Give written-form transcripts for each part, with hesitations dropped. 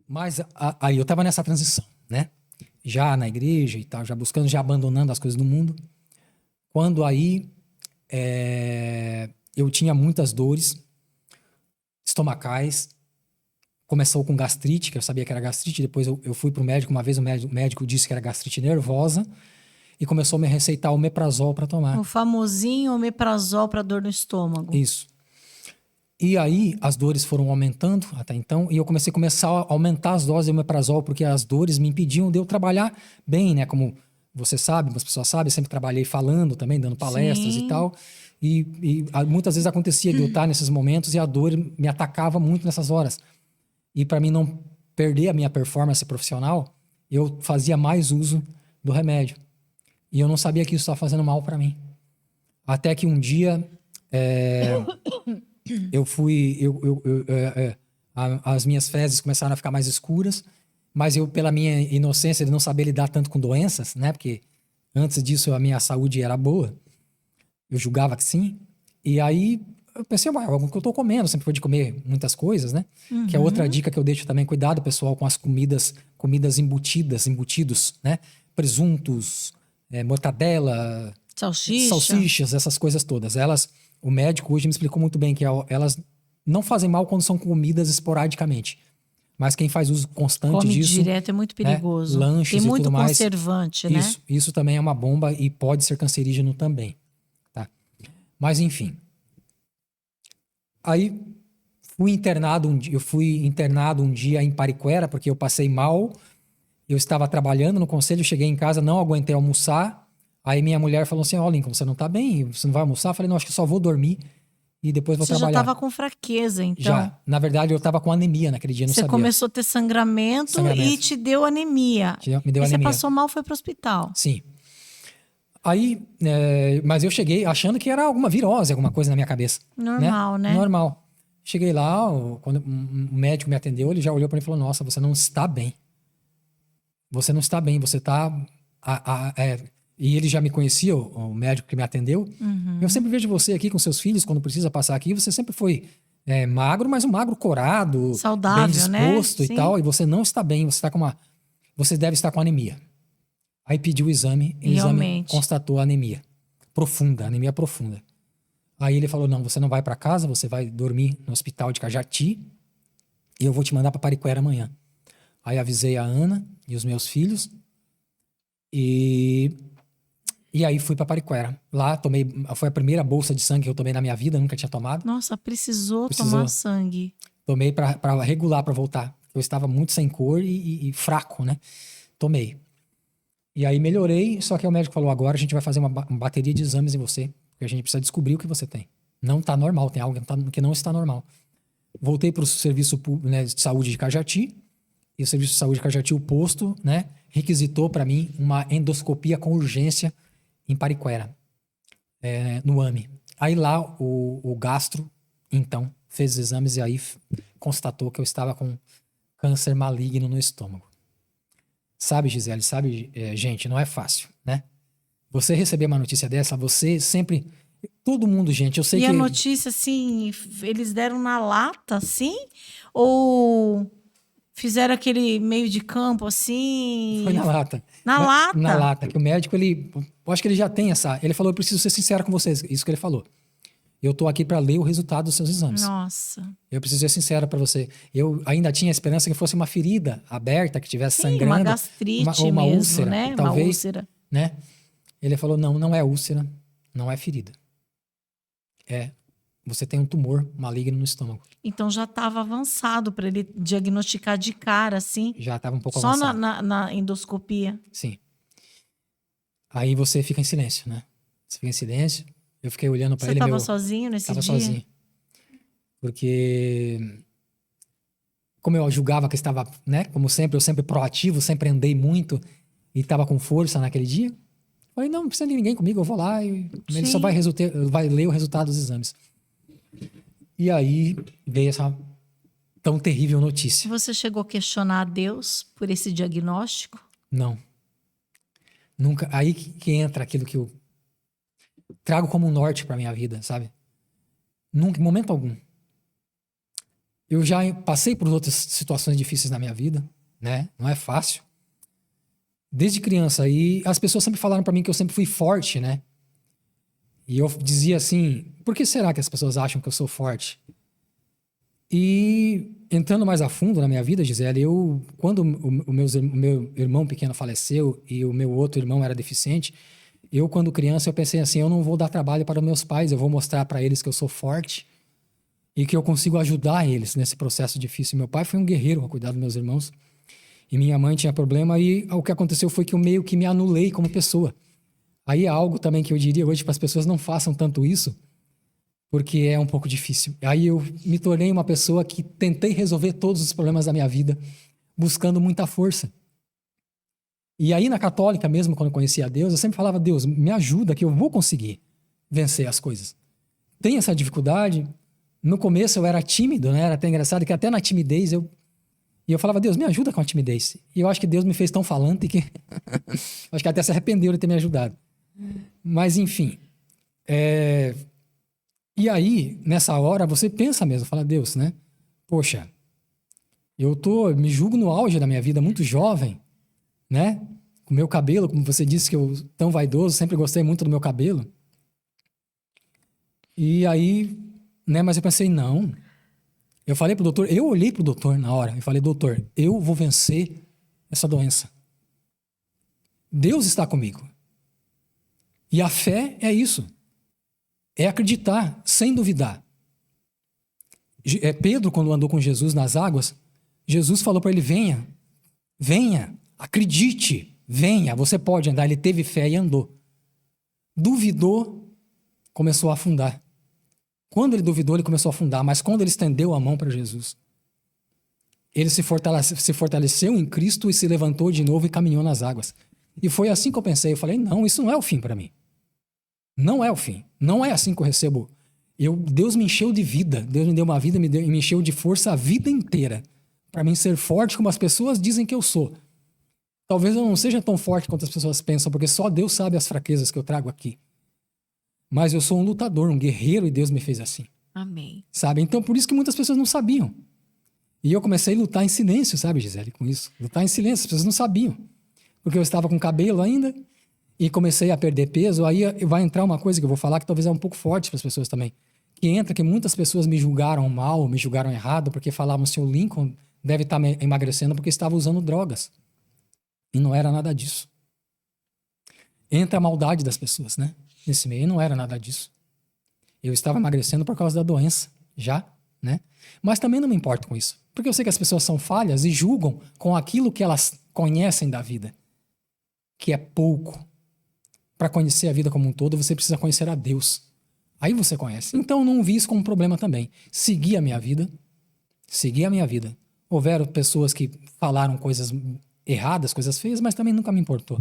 Mas aí eu tava nessa transição, né? Já na igreja e tal, já buscando, já abandonando as coisas do mundo. Quando aí eu tinha muitas dores estomacais. Começou com gastrite, que eu sabia que era gastrite. Depois eu fui pro médico uma vez, o médico disse que era gastrite nervosa e começou a me receitar omeprazol para tomar. O famosinho omeprazol para dor no estômago. Isso. E aí as dores foram aumentando até então e eu comecei a aumentar as doses de omeprazol porque as dores me impediam de eu trabalhar bem, né? Como você sabe, as pessoas sabem, eu sempre trabalhei falando também, dando palestras e tal. E muitas vezes acontecia de eu estar nesses momentos e a dor me atacava muito nessas horas. E para mim não perder a minha performance profissional, eu fazia mais uso do remédio. E eu não sabia que isso estava fazendo mal para mim. Até que um dia eu fui, as minhas fezes começaram a ficar mais escuras, mas eu, pela minha inocência de não saber lidar tanto com doenças, né? Porque antes disso a minha saúde era boa, eu julgava que sim. E aí eu pensei, algo que eu tô comendo, sempre foi de comer muitas coisas, né? Que é outra dica que eu deixo também, cuidado, pessoal, com as comidas embutidos, né? Presuntos, mortadela, salsichas, essas coisas todas. O médico hoje me explicou muito bem que elas não fazem mal quando são comidas esporadicamente. Mas quem faz uso constante Come disso... direto é muito perigoso. Lanches tem muito e tudo mais. conservante, né? Isso também é uma bomba e pode ser cancerígeno também. Tá? Mas, enfim. Aí, eu fui internado um dia em Pariquera, porque eu passei mal. Eu estava trabalhando no conselho, cheguei em casa, não aguentei almoçar. Aí minha mulher falou assim, ó, Lincoln, você não tá bem? Você não vai almoçar? Eu falei, não, acho que só vou dormir e depois vou trabalhar. Você já estava com fraqueza, então. Já. Na verdade, eu estava com anemia naquele dia, não Você sabia. começou a ter sangramento e te deu anemia. Me deu anemia. Você passou mal, foi pro hospital. Sim. Aí, mas eu cheguei achando que era alguma virose, alguma coisa na minha cabeça. Normal, né? Normal. Cheguei lá, quando o médico me atendeu, ele já olhou para mim e falou, nossa, você não está bem. Você não está bem, você está... E ele já me conhecia, o médico que me atendeu. Eu sempre vejo você aqui com seus filhos, quando precisa passar aqui, você sempre foi magro, mas um magro corado, saudável, bem disposto, né? e tal, e você não está bem, você deve estar com anemia. Aí pediu o exame, e o exame constatou anemia profunda. Aí ele falou, não, você não vai para casa, você vai dormir no hospital de Cajati e eu vou te mandar para Pariquera amanhã. Aí avisei a Ana e os meus filhos e aí fui para Pariquera. Lá foi a primeira bolsa de sangue que eu tomei na minha vida, nunca tinha tomado. Nossa, precisou tomar sangue. Tomei para regular, para voltar. Eu estava muito sem cor e fraco, né? Tomei. E aí melhorei, só que o médico falou, agora a gente vai fazer uma bateria de exames em você, porque a gente precisa descobrir o que você tem. Não está normal, tem algo que não está normal. Voltei para o serviço de saúde de Cajati, e o serviço de saúde de Cajati, o posto, né, requisitou para mim uma endoscopia com urgência em Pariquera, no AME. Aí lá o gastro, então, fez os exames e aí constatou que eu estava com câncer maligno no estômago. Sabe, Gisele, gente, não é fácil, né? Você receber uma notícia dessa, você sempre... Todo mundo, gente, eu sei que... E a notícia, assim, eles deram na lata, assim? Ou fizeram aquele meio de campo, assim? Foi na lata. Na lata? Na lata, que o médico, eu acho que ele já tem essa... Ele falou, eu preciso ser sincero com vocês, isso que ele falou. Eu tô aqui para ler o resultado dos seus exames. Nossa. Eu preciso ser sincero para você. Eu ainda tinha a esperança que fosse uma ferida aberta, que tivesse sangrando. Uma gastrite ou uma mesmo, úlcera, né? talvez. Uma úlcera. Né? Ele falou, não é úlcera, não é ferida. Você tem um tumor maligno no estômago. Então já estava avançado para ele diagnosticar de cara, assim? Já estava um pouco avançado. Só na endoscopia? Sim. Aí você fica em silêncio, né? Você fica em silêncio. Eu fiquei olhando para ele. Você estava sozinho nesse dia? Estava sozinho. Porque... Como eu julgava que estava, né? Como sempre, eu sempre proativo, sempre andei muito e estava com força naquele dia. Falei, não precisa de ninguém comigo, eu vou lá e ele só vai ler o resultado dos exames. E aí veio essa tão terrível notícia. Você chegou a questionar a Deus por esse diagnóstico? Não. Nunca. Aí que entra aquilo que eu trago como um norte para minha vida, sabe? Nunca, em momento algum. Eu já passei por outras situações difíceis na minha vida, né? Não é fácil. Desde criança. E as pessoas sempre falaram pra mim que eu sempre fui forte, né? E eu dizia assim, por que será que as pessoas acham que eu sou forte? E entrando mais a fundo na minha vida, Gisele, quando o meu irmão pequeno faleceu e o meu outro irmão era deficiente, quando criança, eu pensei assim, eu não vou dar trabalho para meus pais, eu vou mostrar para eles que eu sou forte e que eu consigo ajudar eles nesse processo difícil. Meu pai foi um guerreiro a cuidar dos meus irmãos e minha mãe tinha problema e o que aconteceu foi que eu meio que me anulei como pessoa. Aí é algo também que eu diria hoje para as pessoas não façam tanto isso, porque é um pouco difícil. Aí eu me tornei uma pessoa que tentei resolver todos os problemas da minha vida, buscando muita força. E aí na católica mesmo, quando eu conhecia a Deus, eu sempre falava, Deus, me ajuda que eu vou conseguir vencer as coisas. Tem essa dificuldade. No começo eu era tímido, né? Era até engraçado que até na timidez E eu falava, Deus, me ajuda com a timidez. E eu acho que Deus me fez tão falante que acho que até se arrependeu de ter me ajudado. Mas enfim, E aí, nessa hora, você pensa mesmo, fala, Deus, né? Poxa, me julgo no auge da minha vida, muito jovem, né? Com o meu cabelo, como você disse que eu tão vaidoso, sempre gostei muito do meu cabelo. E aí, né? Mas eu pensei, não. Eu falei pro doutor, eu olhei pro doutor na hora e falei, doutor, eu vou vencer essa doença. Deus está comigo. E a fé é isso. É acreditar, sem duvidar. Pedro, quando andou com Jesus nas águas, Jesus falou para ele, venha, acredite, venha, você pode andar. Ele teve fé e andou. Duvidou, começou a afundar. Quando ele duvidou, ele começou a afundar, mas quando ele estendeu a mão para Jesus, ele se fortaleceu em Cristo e se levantou de novo e caminhou nas águas. E foi assim que eu pensei, eu falei, não, isso não é o fim para mim. Não é o fim. Não é assim que eu recebo. Deus me encheu de vida. Deus me deu uma vida, me encheu de força a vida inteira. Para mim ser forte como as pessoas dizem que eu sou. Talvez eu não seja tão forte quanto as pessoas pensam, porque só Deus sabe as fraquezas que eu trago aqui. Mas eu sou um lutador, um guerreiro, e Deus me fez assim. Amém. Sabe? Então, por isso que muitas pessoas não sabiam. E eu comecei a lutar em silêncio, sabe, Gisele, com isso. Lutar em silêncio, as pessoas não sabiam. Porque eu estava com cabelo ainda, e comecei a perder peso, aí vai entrar uma coisa que eu vou falar que talvez é um pouco forte para as pessoas também. Que muitas pessoas me julgaram mal, me julgaram errado, porque falavam assim, o Lincoln deve estar emagrecendo porque estava usando drogas. E não era nada disso. Entra a maldade das pessoas, né? Nesse meio, não era nada disso. Eu estava emagrecendo por causa da doença, já, né? Mas também não me importo com isso. Porque eu sei que as pessoas são falhas e julgam com aquilo que elas conhecem da vida. Que é pouco. Para conhecer a vida como um todo, você precisa conhecer a Deus. Aí você conhece. Então, não vi isso como um problema também. Segui a minha vida. Houveram pessoas que falaram coisas erradas, coisas feias, mas também nunca me importou.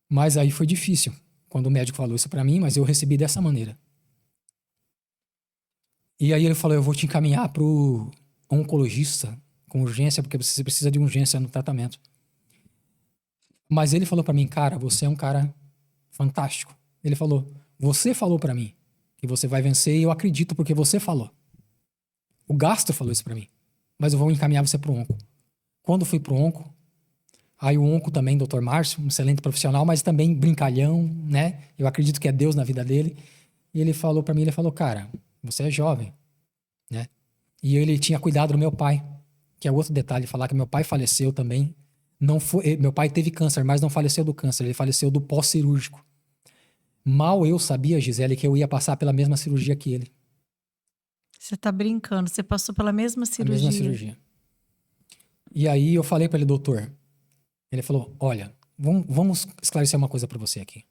Mas aí foi difícil, quando o médico falou isso para mim, mas eu recebi dessa maneira. E aí ele falou, eu vou te encaminhar pro oncologista com urgência, porque você precisa de urgência no tratamento. Mas ele falou pra mim, cara, você é um cara fantástico. Ele falou, você falou pra mim que você vai vencer e eu acredito porque você falou. O gastro falou isso pra mim. Mas eu vou encaminhar você pro onco. Quando fui pro onco, aí o onco também, Dr. Márcio, um excelente profissional, mas também brincalhão, né? Eu acredito que é Deus na vida dele. E ele falou pra mim, cara, você é jovem, né? E ele tinha cuidado do meu pai, que é outro detalhe, falar que meu pai faleceu também. Meu pai teve câncer, mas não faleceu do câncer, ele faleceu do pós-cirúrgico. Mal eu sabia, Gisele, que eu ia passar pela mesma cirurgia que ele. Você tá brincando, você passou pela mesma cirurgia. A mesma cirurgia. E aí eu falei para ele, doutor, ele falou, olha, vamos esclarecer uma coisa para você aqui.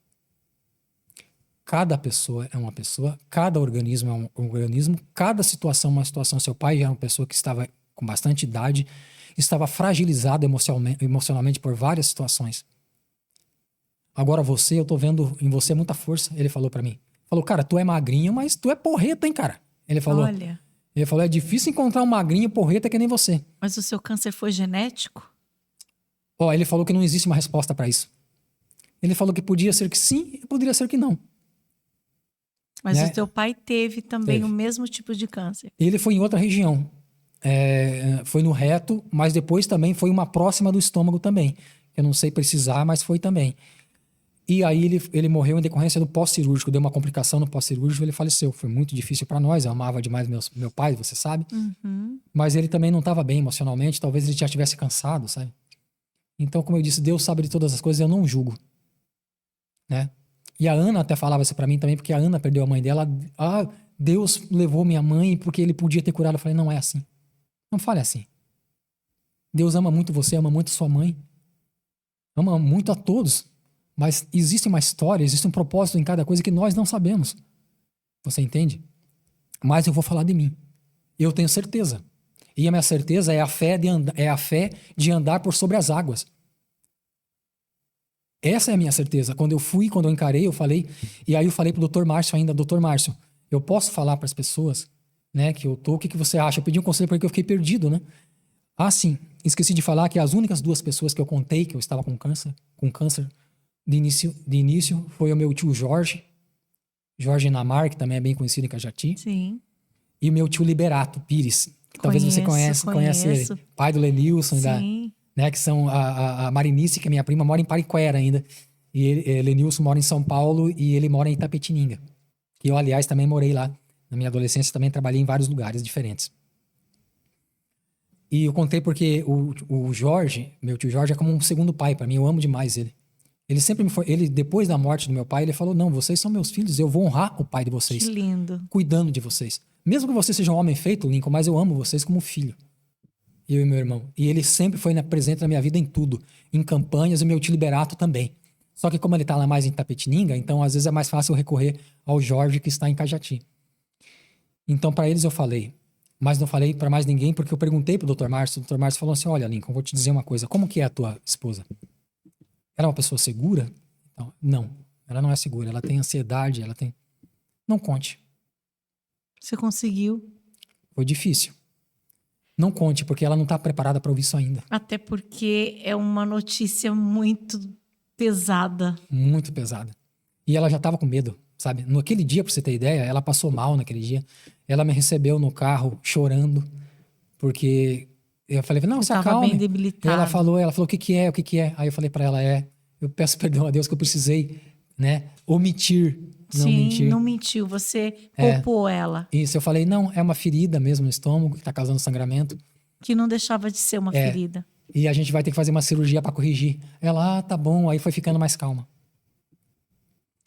Cada pessoa é uma pessoa, cada organismo é um organismo, cada situação é uma situação. Seu pai já era uma pessoa que estava com bastante idade, estava fragilizado emocionalmente por várias situações. Agora eu tô vendo em você muita força, ele falou pra mim. Falou, cara, tu é magrinho, mas tu é porreta, hein, cara? Ele falou, é difícil encontrar um magrinho porreta que nem você. Mas o seu câncer foi genético? Ele falou que não existe uma resposta pra isso. Ele falou que podia ser que sim e poderia ser que não. Mas né? o teu pai teve também Teve. o mesmo tipo de câncer. Ele foi em outra região. Foi no reto, mas depois também foi uma próxima do estômago também. Eu não sei precisar, mas foi também. E aí ele morreu em decorrência do pós-cirúrgico. Deu uma complicação no pós-cirúrgico, ele faleceu. Foi muito difícil para nós. Eu amava demais meu pai, você sabe. Uhum. Mas ele também não estava bem emocionalmente. Talvez ele já estivesse cansado, sabe? Então, como eu disse, Deus sabe de todas as coisas, eu não julgo, né? E a Ana até falava isso para mim também, porque a Ana perdeu a mãe dela. Ah, Deus levou minha mãe porque ele podia ter curado. Eu falei, não é assim. Não fale assim. Deus ama muito você, ama muito sua mãe. Ama muito a todos. Mas existe uma história, existe um propósito em cada coisa que nós não sabemos. Você entende? Mas eu vou falar de mim. Eu tenho certeza. E a minha certeza é a fé de andar por sobre as águas. Essa é a minha certeza. Quando eu encarei, eu falei. E aí eu falei pro Dr. Márcio ainda, Dr. Márcio, eu posso falar para as pessoas, né, que eu tô, o que você acha? Eu pedi um conselho porque eu fiquei perdido, né? Ah, sim. Esqueci de falar que as únicas 2 pessoas que eu contei que eu estava com câncer de início foi o meu tio Jorge Namar, que também é bem conhecido em Cajati, Sim. e o meu tio Liberato Pires. Que talvez você conhece ele. Pai do Lenilson, Sim. né, que são a Marinice, que é minha prima, mora em Pariquera ainda. E Lenilson mora em São Paulo e ele mora em Itapetininga. Que eu, aliás, também morei lá. Na minha adolescência também trabalhei em vários lugares diferentes. E eu contei porque o Jorge, meu tio Jorge, é como um segundo pai para mim. Eu amo demais ele. Ele sempre depois da morte do meu pai, ele falou: não, vocês são meus filhos, eu vou honrar o pai de vocês. Que lindo. Cuidando de vocês. Mesmo que você seja um homem feito, Lincoln, mas eu amo vocês como filho. Eu e meu irmão. E ele sempre foi presente na minha vida em tudo. Em campanhas, e meu tio Liberato também. Só que como ele tá lá mais em Tapetininga, então às vezes é mais fácil eu recorrer ao Jorge, que está em Cajati. Então para eles eu falei. Mas não falei para mais ninguém, porque eu perguntei pro Dr. Márcio. O Dr. Márcio falou assim: olha, Lincoln, vou te dizer uma coisa. Como que é a tua esposa? Ela é uma pessoa segura? Não, ela não é segura. Ela tem ansiedade, ela tem... Não conte. Você conseguiu. Foi difícil. Não conte, porque ela não está preparada para ouvir isso ainda. Até porque é uma notícia muito pesada. Muito pesada. E ela já estava com medo, sabe? Naquele dia, para você ter ideia, ela passou mal naquele dia. Ela me recebeu no carro chorando, porque eu falei, não, se acalme. Estava bem debilitada. Ela falou, o que que é, o que que é? Aí eu falei para ela, eu peço perdão a Deus que eu precisei, né, omitir, não Sim, mentir. não mentiu, você poupou ela. Isso, eu falei, não, é uma ferida mesmo no estômago, que tá causando sangramento. Que não deixava de ser uma ferida. E a gente vai ter que fazer uma cirurgia para corrigir. Ela, tá bom, aí foi ficando mais calma.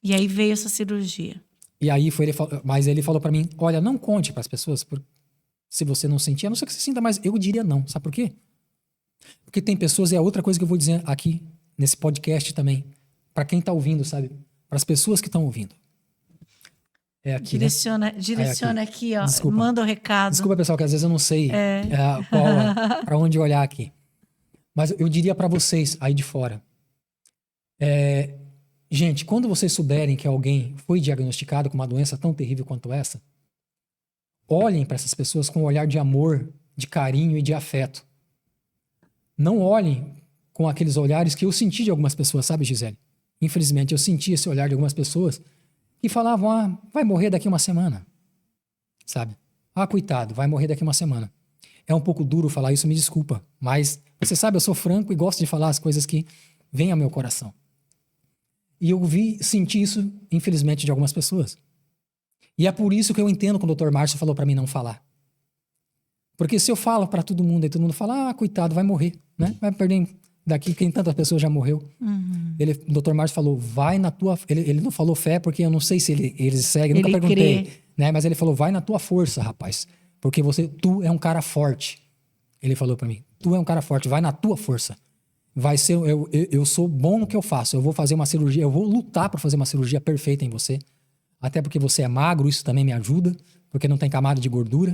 E aí veio essa cirurgia. E aí mas ele falou para mim, olha, não conte para as pessoas, se você não sentir, a não ser que você sinta, mas eu diria não. Sabe por quê? Porque tem pessoas, e é outra coisa que eu vou dizer aqui, nesse podcast também, para quem tá ouvindo, sabe? Para as pessoas que estão ouvindo. É aqui, direciona aqui, ó. Desculpa. Manda o recado. Desculpa, pessoal, que às vezes eu não sei para onde olhar aqui. Mas eu diria para vocês aí de fora. Gente, quando vocês souberem que alguém foi diagnosticado com uma doença tão terrível quanto essa, olhem para essas pessoas com um olhar de amor, de carinho e de afeto. Não olhem com aqueles olhares que eu senti de algumas pessoas, sabe, Gisele? Infelizmente, eu senti esse olhar de algumas pessoas que falavam, vai morrer daqui uma semana, sabe? Coitado, vai morrer daqui uma semana. É um pouco duro falar isso, me desculpa, mas você sabe, eu sou franco e gosto de falar as coisas que vêm ao meu coração. E eu senti isso, infelizmente, de algumas pessoas. E é por isso que eu entendo quando o Dr. Márcio falou para mim não falar. Porque se eu falo para todo mundo e todo mundo fala, coitado, vai morrer, né? Vai perder daqui, quem tantas pessoas já morreu. Uhum. O Dr. Márcio falou, vai na tua... Ele não falou fé, porque eu não sei se ele segue, nunca perguntei. Crê. Né? Mas ele falou, vai na tua força, rapaz. Porque tu é um cara forte. Ele falou para mim, tu é um cara forte, vai na tua força. Eu sou bom no que eu faço. Eu vou fazer uma cirurgia, eu vou lutar para fazer uma cirurgia perfeita em você. Até porque você é magro, isso também me ajuda, porque não tem camada de gordura.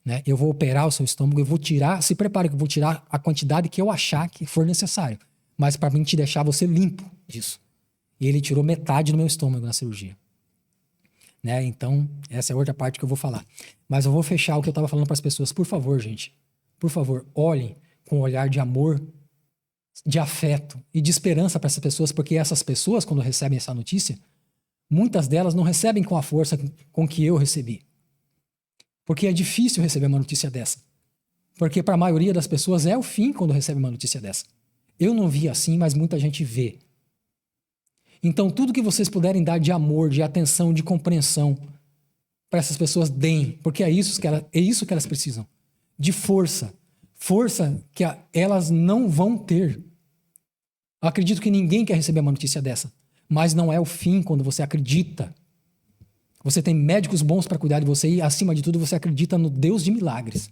Né? Eu vou operar o seu estômago, eu vou tirar, se prepare que eu vou tirar a quantidade que eu achar que for necessário. Mas para mim te deixar você limpo disso. E ele tirou metade do meu estômago na cirurgia. Né? Então, essa é outra parte que eu vou falar. Mas eu vou fechar o que eu estava falando para as pessoas. Por favor, gente, por favor, olhem com um olhar de amor, de afeto e de esperança para essas pessoas, porque essas pessoas, quando recebem essa notícia, muitas delas não recebem com a força com que eu recebi. Porque é difícil receber uma notícia dessa. Porque para a maioria das pessoas é o fim quando recebe uma notícia dessa. Eu não vi assim, mas muita gente vê. Então, tudo que vocês puderem dar de amor, de atenção, de compreensão para essas pessoas, deem. Porque é isso que elas precisam. De força. Força que elas não vão ter. Eu acredito que ninguém quer receber uma notícia dessa. Mas não é o fim quando você acredita. Você tem médicos bons para cuidar de você e, acima de tudo, você acredita no Deus de milagres.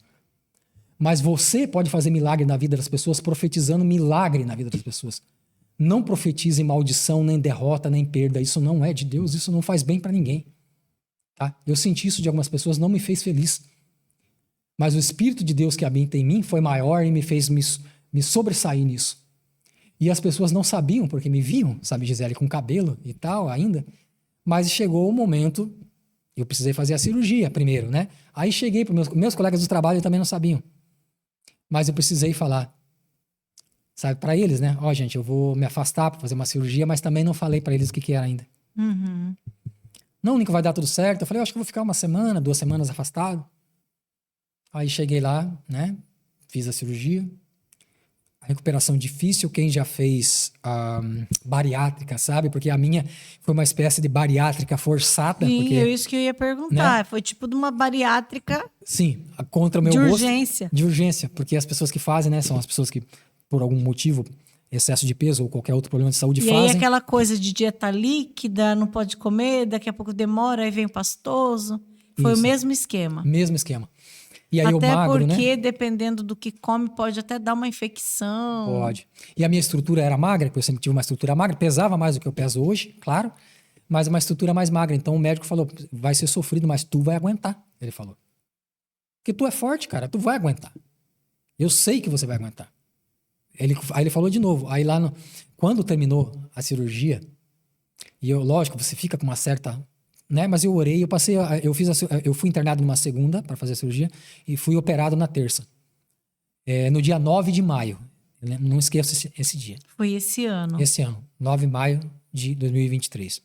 Mas você pode fazer milagre na vida das pessoas profetizando milagre na vida das pessoas. Não profetize maldição, nem derrota, nem perda. Isso não é de Deus, isso não faz bem para ninguém. Tá? Eu senti isso de algumas pessoas, não me fez feliz. Mas o Espírito de Deus que habita em mim foi maior e me fez me sobressair nisso. E as pessoas não sabiam, porque me viam, sabe, Gisele, com cabelo e tal ainda. Mas chegou o momento, eu precisei fazer a cirurgia primeiro, né? Aí cheguei para meus colegas do trabalho também não sabiam. Mas eu precisei falar, sabe, para eles, né? Ó, gente, eu vou me afastar para fazer uma cirurgia, mas também não falei para eles o que era ainda. Uhum. Não, Nico, vai dar tudo certo. Eu falei, eu acho que eu vou ficar 1 semana, 2 semanas afastado. Aí cheguei lá, né? Fiz a cirurgia. A recuperação difícil, quem já fez bariátrica, sabe? Porque a minha foi uma espécie de bariátrica forçada. Sim, porque, é isso que eu ia perguntar. né? Foi tipo de uma bariátrica Sim, contra o meu de gosto. urgência. De urgência. Porque as pessoas que fazem, né? São as pessoas que, por algum motivo, excesso de peso ou qualquer outro problema de saúde, E fazem. aí aquela coisa de dieta líquida, não pode comer, daqui a pouco demora, aí vem o pastoso. Foi Isso. o mesmo esquema. Mesmo esquema. E aí Até eu magro, porque, né? dependendo do que come, pode até dar uma infecção. Pode. E a minha estrutura era magra, porque eu sempre tive uma estrutura magra, pesava mais do que eu peso hoje, claro, mas uma estrutura mais magra. Então o médico falou, vai ser sofrido, mas tu vai aguentar, ele falou. Porque tu é forte, cara, tu vai aguentar. Eu sei que você vai aguentar. Aí ele falou de novo. Aí lá, quando terminou a cirurgia, e eu, lógico, você fica com uma certa... né? Mas eu orei, eu fui internado numa segunda para fazer a cirurgia e fui operado na terça. No dia 9 de maio. Eu não esqueço esse dia. Foi esse ano. Esse ano, 9 de maio de 2023.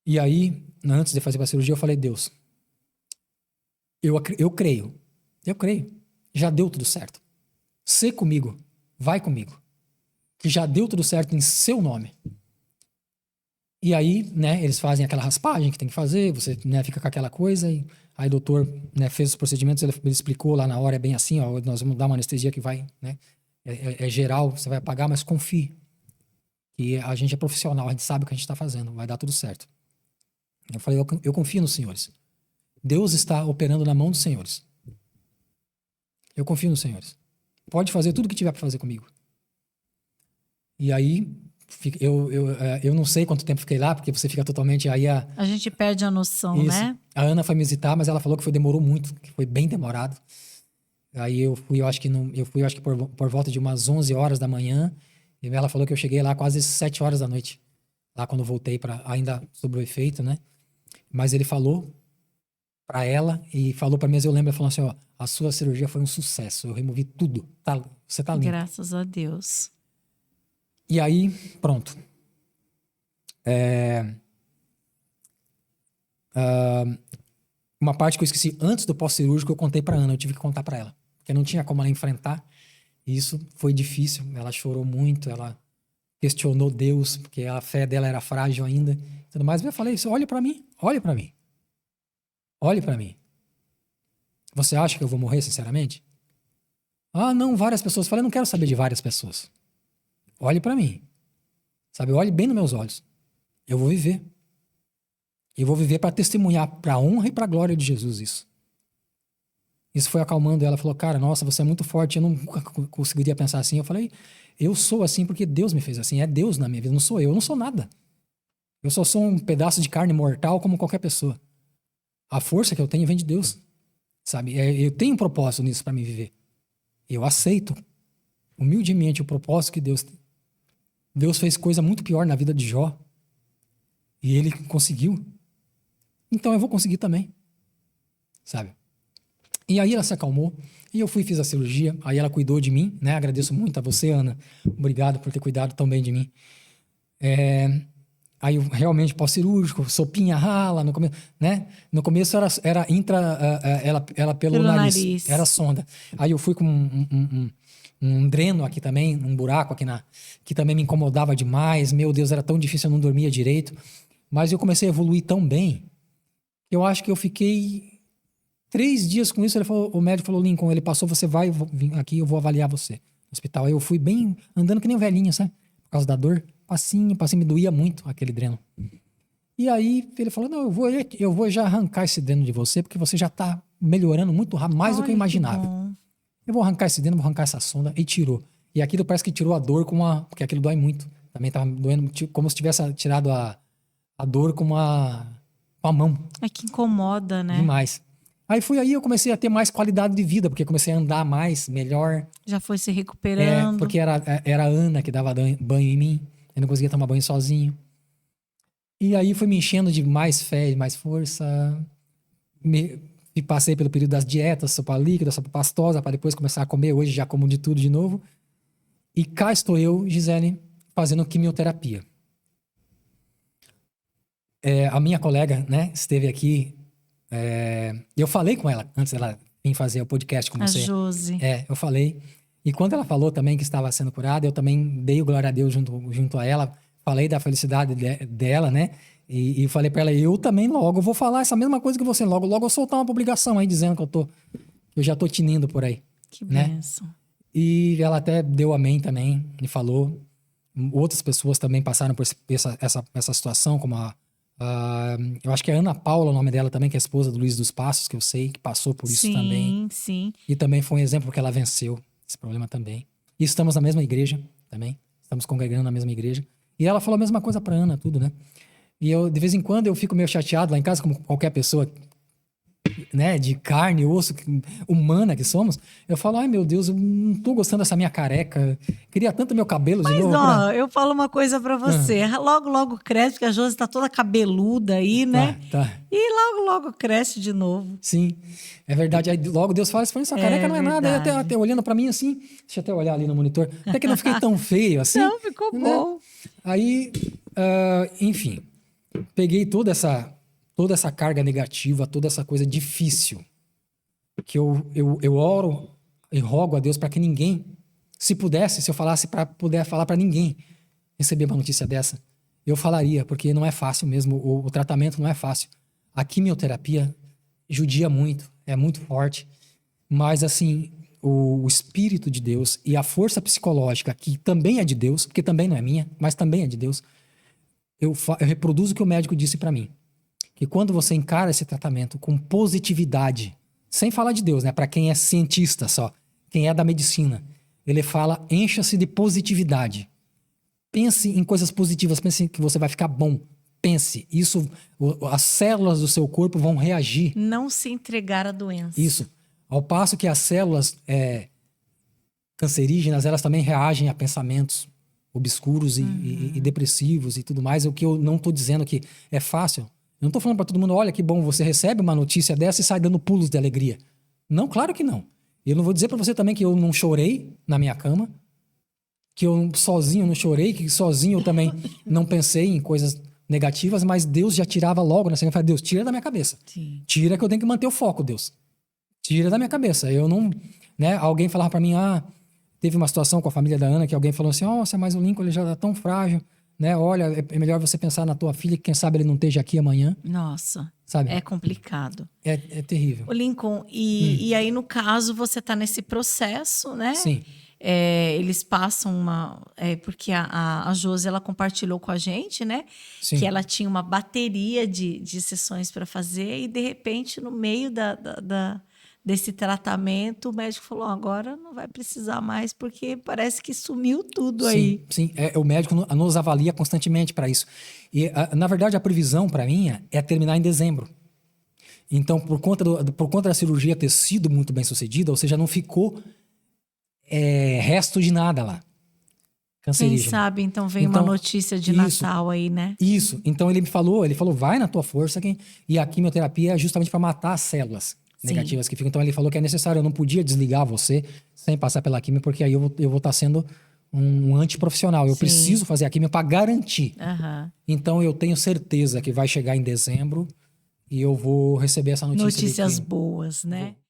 E aí, antes de fazer a cirurgia, eu falei, Deus, eu creio. Já deu tudo certo. Sê comigo, vai comigo. Que já deu tudo certo em seu nome. E aí, né, eles fazem aquela raspagem que tem que fazer, você, né, fica com aquela coisa, e aí o doutor, né, fez os procedimentos, ele explicou lá na hora, é bem assim, ó, nós vamos dar uma anestesia que vai, né, é geral, você vai pagar, mas confie. E a gente é profissional, a gente sabe o que a gente está fazendo, vai dar tudo certo. Eu falei, eu confio nos senhores. Deus está operando na mão dos senhores. Eu confio nos senhores. Pode fazer tudo o que tiver para fazer comigo. E aí... Eu não sei quanto tempo fiquei lá, porque você fica totalmente aí A gente perde a noção, Isso. né? A Ana foi me visitar, mas ela falou que demorou muito, que foi bem demorado. Aí eu fui por volta de umas 11 horas da manhã, e ela falou que eu cheguei lá quase 7 horas da noite. Lá quando eu voltei, ainda sob o efeito, né? Mas ele falou pra ela e falou pra mim, eu lembro, ele falou assim, ó, a sua cirurgia foi um sucesso, eu removi tudo, você tá limpo. Graças a Deus. E aí, pronto. Uma parte que eu esqueci antes do pós-cirúrgico, eu contei pra Ana, eu tive que contar pra ela. Porque não tinha como ela enfrentar. E isso foi difícil, ela chorou muito, ela questionou Deus, porque a fé dela era frágil ainda. Tudo mais. Eu falei isso, olhe pra mim. Olhe pra mim. Você acha que eu vou morrer, sinceramente? Ah, não, várias pessoas. Eu falei, não quero saber de várias pessoas. Olhe pra mim. Sabe, olhe bem nos meus olhos. Eu vou viver. Eu vou viver para testemunhar para a honra e para a glória de Jesus isso. Isso foi acalmando ela. Falou, cara, nossa, você é muito forte. Eu nunca conseguiria pensar assim. Eu falei, eu sou assim porque Deus me fez assim. É Deus na minha vida, não sou eu. Eu não sou nada. Eu só sou um pedaço de carne mortal como qualquer pessoa. A força que eu tenho vem de Deus. Sabe, eu tenho um propósito nisso para me viver. Eu aceito humildemente o propósito que Deus tem. Deus fez coisa muito pior na vida de Jó. E ele conseguiu. Então eu vou conseguir também. Sabe? E aí ela se acalmou. E eu fiz a cirurgia. Aí ela cuidou de mim, né? Agradeço muito a você, Ana. Obrigado por ter cuidado tão bem de mim. Aí realmente pós-cirúrgico, sopinha rala, no começo, né? No começo era ela pelo nariz, era sonda. Aí eu fui com um dreno aqui também, um buraco aqui que também me incomodava demais. Meu Deus, era tão difícil, eu não dormia direito. Mas eu comecei a evoluir tão bem, eu acho que eu fiquei 3 dias com isso. O médico falou, Lincoln, ele passou, você vai vir aqui, eu vou avaliar você no hospital. Aí eu fui bem, andando que nem um velhinho, sabe? Por causa da dor. Passinho, me doía muito aquele dreno. E aí ele falou, não, eu vou já arrancar esse dreno de você, porque você já tá melhorando muito rápido, mais do que eu imaginava. Eu vou arrancar esse dreno, vou arrancar essa sonda. E tirou. E aquilo parece que tirou a dor porque aquilo dói muito. Também tava doendo, como se tivesse tirado a dor com a mão. É que incomoda, né? Demais. Aí eu comecei a ter mais qualidade de vida, porque comecei a andar mais, melhor. Já foi se recuperando. Porque era a Ana que dava banho em mim. Eu não conseguia tomar banho sozinho. E aí fui me enchendo de mais fé e mais força. Me passei pelo período das dietas, sopa líquida, sopa pastosa, para depois começar a comer. Hoje já como de tudo de novo. E cá estou eu, Gisele, fazendo quimioterapia. A minha colega, né, esteve aqui. Eu falei com ela antes dela vir fazer o podcast com você. A Josi. Eu falei. E quando ela falou também que estava sendo curada, eu também dei glória a Deus junto a ela. Falei da felicidade dela, né? E falei para ela, eu também logo vou falar essa mesma coisa que você. Logo eu vou soltar uma publicação aí dizendo que eu já tô tinindo por aí. Que bênção. Né? E ela até deu amém também e falou. Outras pessoas também passaram por essa situação, como eu acho que é Ana Paula o nome dela também, que é a esposa do Luiz dos Passos, que eu sei que passou por isso também. Sim. E também foi um exemplo que ela venceu esse problema também. E estamos na mesma igreja também. Estamos congregando na mesma igreja. E ela falou a mesma coisa pra Ana, tudo, né? E eu, de vez em quando, eu fico meio chateado lá em casa, como qualquer pessoa, né, de carne e osso, humana que somos. Eu falo, ai meu Deus, eu não tô gostando dessa minha careca. Queria tanto meu cabelo de novo. Mas, eu falo uma coisa pra você. Logo cresce, porque a Josi tá toda cabeluda aí, né? Tá. E logo cresce de novo. Sim, é verdade. Aí logo Deus fala, essa careca não é nada. Aí até olhando pra mim assim, deixa eu até olhar ali no monitor. Até que não fiquei tão feio assim. Não, ficou bom. Aí, enfim, peguei toda essa carga negativa, toda essa coisa difícil, que eu oro e rogo a Deus para que ninguém, se eu falasse para puder falar para ninguém receber uma notícia dessa, eu falaria, porque não é fácil mesmo, o tratamento não é fácil. A quimioterapia judia muito, é muito forte, mas assim, o Espírito de Deus e a força psicológica, que também é de Deus, porque também não é minha, mas também é de Deus, eu reproduzo o que o médico disse para mim. Que quando você encara esse tratamento com positividade, sem falar de Deus, né? Para quem é cientista só, quem é da medicina, ele fala, encha-se de positividade. Pense em coisas positivas, pense que você vai ficar bom. Pense, as células do seu corpo vão reagir. Não se entregar à doença. Isso. Ao passo que as células cancerígenas, elas também reagem a pensamentos obscuros e depressivos e tudo mais. O que eu não estou dizendo que é fácil. Eu não tô falando para todo mundo, olha que bom, você recebe uma notícia dessa e sai dando pulos de alegria. Não, claro que não. Eu não vou dizer para você também que eu não chorei na minha cama, que eu sozinho não chorei, que sozinho eu também não pensei em coisas negativas, mas Deus já tirava logo na segunda. Eu falei, Deus, tira da minha cabeça. Sim. Tira que eu tenho que manter o foco, Deus. Tira da minha cabeça. Eu não, né? Alguém falava para mim, teve uma situação com a família da Ana que alguém falou assim, nossa, mas o Lincoln ele já tá tão frágil. Né? Olha, é melhor você pensar na tua filha, que quem sabe ele não esteja aqui amanhã. Nossa, sabe? É complicado. É terrível. O Lincoln, e aí no caso você está nesse processo, né? Sim. Eles passam porque a Josi, ela compartilhou com a gente, né? Sim. Que ela tinha uma bateria de sessões para fazer e de repente no meio desse tratamento, o médico falou, agora não vai precisar mais, porque parece que sumiu tudo aí. Sim, o médico nos avalia constantemente para isso. E, na verdade, a previsão para mim é terminar em dezembro. Então, por conta da cirurgia ter sido muito bem sucedida, ou seja, não ficou resto de nada lá. Cancerígeno. Quem sabe, então, vem uma notícia de Natal aí, né? Isso. Então, ele falou, vai na tua força, e a quimioterapia é justamente para matar as células negativas que ficam. Então ele falou que é necessário, eu não podia desligar você sem passar pela quimio, porque aí eu vou estar sendo um antiprofissional. Eu Sim. preciso fazer a químio para garantir. Aham. Então eu tenho certeza que vai chegar em dezembro e eu vou receber essa notícia. Notícias de que boas, né?